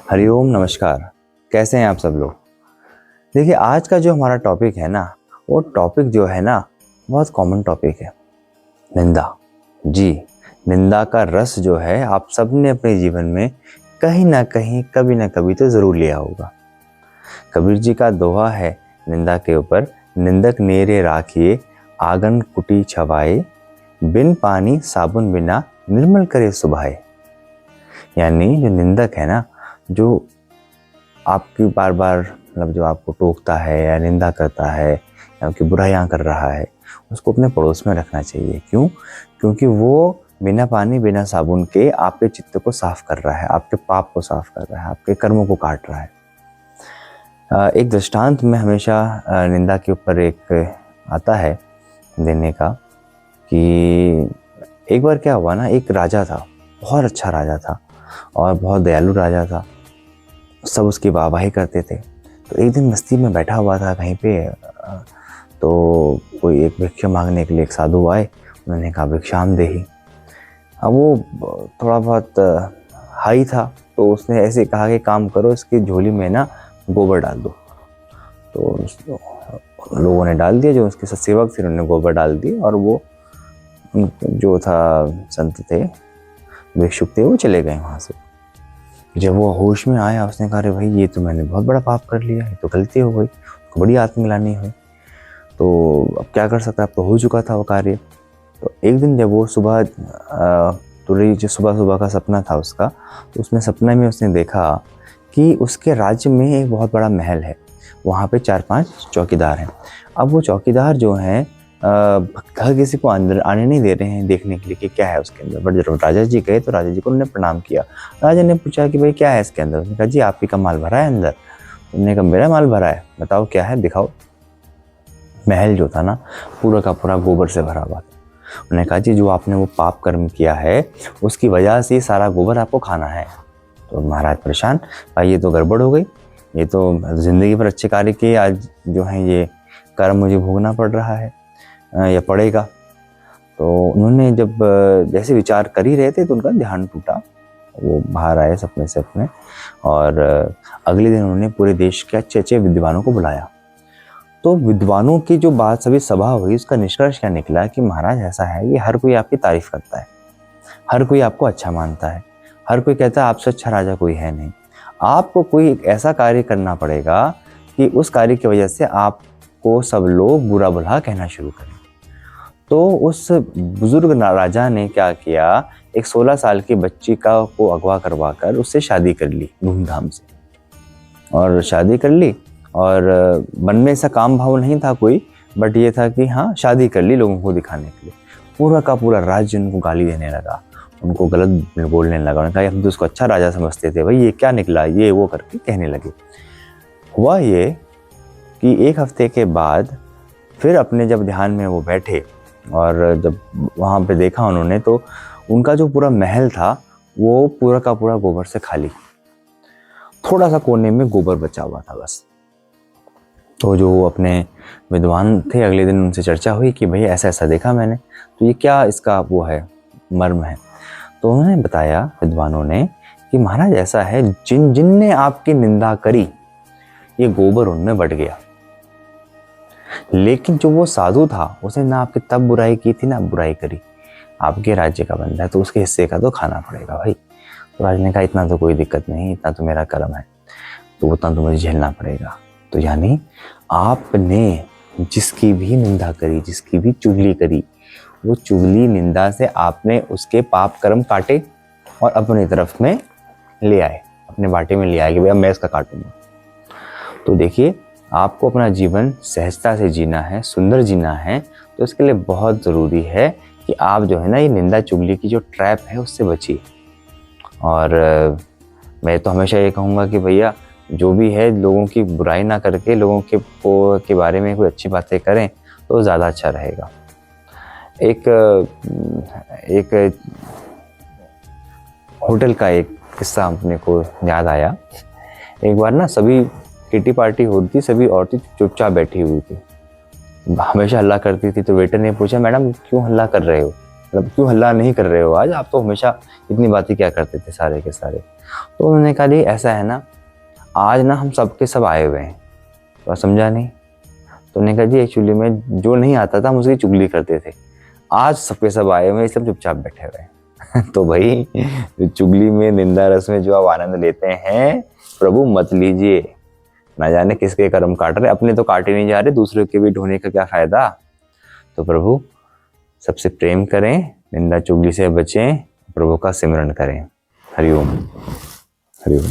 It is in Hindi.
हरिओम नमस्कार। कैसे हैं आप सब लोग। देखिए आज का जो हमारा टॉपिक है ना, वो टॉपिक जो है ना बहुत कॉमन टॉपिक है। निंदा। जी, निंदा का रस जो है आप सब ने अपने जीवन में कहीं ना कहीं कभी ना कभी तो ज़रूर लिया होगा। कबीर जी का दोहा है निंदा के ऊपर, निंदक नेरे राखिए आंगन कुटी छवाए, बिन पानी साबुन बिना निर्मल करे सुभाए। यानी जो निंदक है ना, जो आपकी बार बार मतलब जो आपको टोकता है या निंदा करता है या आपकी बुराइयां कर रहा है, उसको अपने पड़ोस में रखना चाहिए। क्यों? क्योंकि वो बिना पानी बिना साबुन के आपके चित्त को साफ कर रहा है, आपके पाप को साफ कर रहा है, आपके कर्मों को काट रहा है। एक दृष्टांत में हमेशा निंदा के ऊपर एक आता है देने का कि एक बार क्या हुआ ना, एक राजा था, बहुत अच्छा राजा था और बहुत दयालु राजा था। सब उसकी वाहवाही करते थे। तो एक दिन मस्ती में बैठा हुआ था कहीं पे, तो कोई एक भिक्षा मांगने के लिए एक साधु आए। उन्होंने कहा भिक्षाम देहि। अब वो थोड़ा बहुत हाई था, तो उसने ऐसे कहा कि काम करो, इसकी झोली में ना गोबर डाल दो। तो लोगों ने डाल दिया, जो उसके सेवक थे उन्होंने गोबर डाल दिया और वो जो था संत थे, भिक्षुक थे, वो चले गए वहाँ से। जब वो होश में आया उसने कहा अरे भाई ये तो मैंने बहुत बड़ा पाप कर लिया, ये तो गलती हो गई, उसको बड़ी आत्मग्लानि हुई। तो अब क्या कर सकता, अब तो हो चुका था वो कार्य। तो एक दिन जब वो सुबह जो सुबह सुबह का सपना था उसका, तो उसमें सपने में उसने देखा कि उसके राज्य में एक बहुत बड़ा महल है, वहाँ पे 4-5 चौकीदार हैं। अब वो चौकीदार जो हैं घर किसी को अंदर आने नहीं दे रहे हैं देखने के लिए कि क्या है उसके अंदर। बट जब राजा जी गए तो राजा जी को उन्होंने प्रणाम किया। राजा ने पूछा कि भाई क्या है इसके अंदर। उसने कहा जी आप ही का माल भरा है अंदर। उन्होंने कहा मेरा माल भरा है, बताओ क्या है, दिखाओ। महल जो था ना पूरा का पूरा गोबर से भरा हुआ था। उन्होंने कहा जी जो आपने वो पाप कर्म किया है उसकी वजह से सारा गोबर आपको खाना है। तो महाराज परेशान, भाई ये तो गड़बड़ हो गई, ये तो जिंदगी भर अच्छे कार्य किए, आज जो है ये कर्म मुझे भोगना पड़ रहा है या पड़ेगा। तो उन्होंने जब जैसे विचार कर ही रहे थे तो उनका ध्यान टूटा। वो बाहर आए सपने से अपने, और अगले दिन उन्होंने पूरे देश के अच्छे अच्छे विद्वानों को बुलाया। तो विद्वानों की जो बात सभी सभा हुई, उसका निष्कर्ष क्या निकला कि महाराज ऐसा है, ये हर कोई आपकी तारीफ करता है, हर कोई आपको अच्छा मानता है, हर कोई कहता है आपसे अच्छा राजा कोई है नहीं। आपको कोई एक ऐसा कार्य करना पड़ेगा कि उस कार्य की वजह से आपको सब लोग बुरा भला कहना शुरू करें। तो उस बुजुर्ग राजा ने क्या किया, एक 16 साल की बच्ची को अगवा करवा कर उससे शादी कर ली धूमधाम से, और शादी कर ली। और मन में ऐसा काम भाव नहीं था कोई, बट ये था कि हाँ शादी कर ली लोगों को दिखाने के लिए। पूरा का पूरा राज्य उनको गाली देने लगा, उनको गलत बोलने लगा। उन्होंने कहा हम तो उसको अच्छा राजा समझते थे, भाई ये क्या निकला, ये वो करके कहने लगे। हुआ ये कि एक हफ्ते के बाद फिर अपने जब ध्यान में वो बैठे और जब वहाँ पे देखा उन्होंने, तो उनका जो पूरा महल था वो पूरा का पूरा गोबर से खाली, थोड़ा सा कोने में गोबर बचा हुआ था बस। तो जो अपने विद्वान थे, अगले दिन उनसे चर्चा हुई कि भाई ऐसा ऐसा देखा मैंने, तो ये क्या इसका वो है, मर्म है। तो उन्होंने बताया विद्वानों ने कि महाराज ऐसा है, जिनने आपकी निंदा करी ये गोबर उनमें बट गया, लेकिन जो वो साधु था उसने ना आपकी तब बुराई की थी ना बुराई करी। आपके राज्य का बंदा है तो उसके हिस्से का तो खाना पड़ेगा भाई। तो राजा ने कहा इतना तो कोई दिक्कत नहीं, इतना तो मेरा कर्म है, तो उतना तो मुझे झेलना पड़ेगा। तो यानी आपने जिसकी भी निंदा करी, जिसकी भी चुगली करी, वो चुगली निंदा से आपने उसके पाप कर्म काटे और अपनी तरफ में ले आए, अपने बाटे में ले आए कि भैया मैं इसका काटूंगा। तो देखिए आपको अपना जीवन सहजता से जीना है, सुंदर जीना है, तो इसके लिए बहुत ज़रूरी है कि आप जो है ना ये निंदा चुगली की जो ट्रैप है उससे बचिए। और मैं तो हमेशा ये कहूँगा कि भैया जो भी है लोगों की बुराई ना करके लोगों के बारे में कोई अच्छी बातें करें तो ज़्यादा अच्छा रहेगा। एक होटल का एक किस्सा अपने को याद आया। एक बार ना सभी किटी पार्टी होती, सभी औरतें चुपचाप बैठी हुई थी, हमेशा हल्ला करती थी। तो वेटर ने पूछा मैडम क्यों हल्ला कर रहे हो, मतलब क्यों हल्ला नहीं कर रहे हो आज, आप तो हमेशा इतनी बातें क्या करते थे सारे के सारे। तो उन्होंने कहा जी ऐसा है ना, आज ना हम सबके सब आए हुए हैं। तो समझा नहीं। तो उन्होंने कहा जी एक्चुअली में जो नहीं आता था हम उसकी चुगली करते थे, आज सबके सब आए हुए हैं इसलिए चुपचाप बैठे हुए हैं। तो भाई चुगली में, निंदा रस में जो आप आनंद लेते हैं, प्रभु मत लीजिए। ना जाने किसके कर्म काट रहे, अपने तो काटे नहीं जा रहे, दूसरों के भी ढोने का क्या फायदा। तो प्रभु सबसे प्रेम करें, निंदा चुगली से बचें, प्रभु का सिमरन करें। हरिओम हरिओम।